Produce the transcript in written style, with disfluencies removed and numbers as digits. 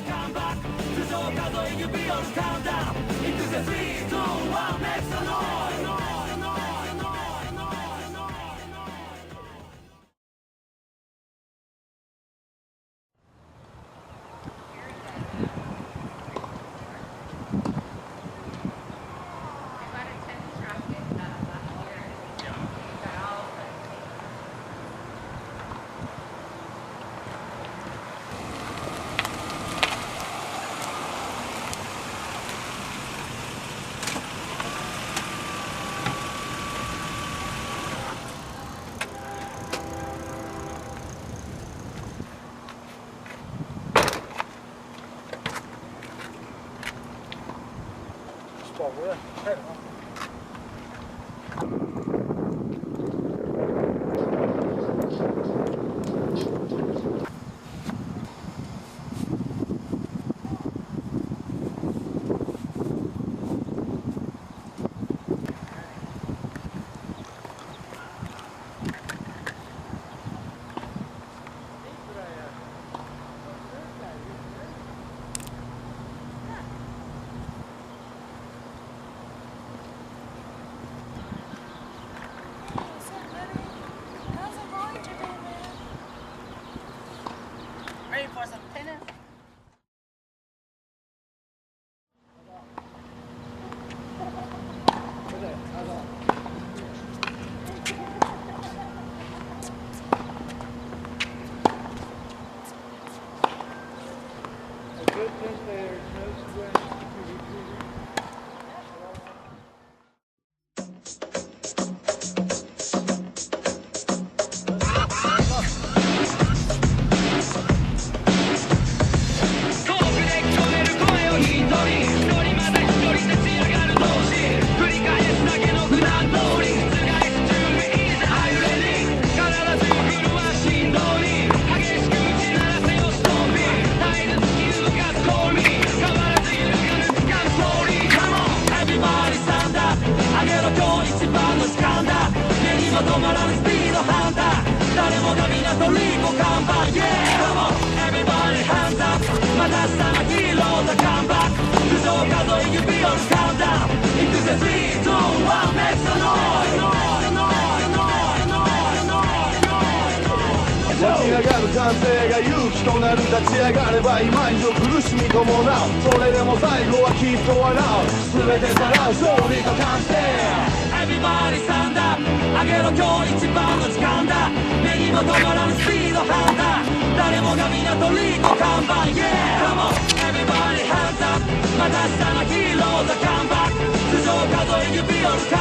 come back 頭上数え指折るカウンダウン行くぜ3、2、1 make some noise保护的太好。Ready for some tennis? A good pin there, no sweat.湧き上がる歓声が勇気となる立ち上がれば今以上苦しみ伴うそれでも最後はきっと笑う全てさらう勝利と完成 Everybody stand up 上げろ今日一番の時間だ目にも止まらぬスピードハンター誰もが皆鳥と看板 Yeah come on Everybody hands up また下のヒーローがカムバック頭上数え指折る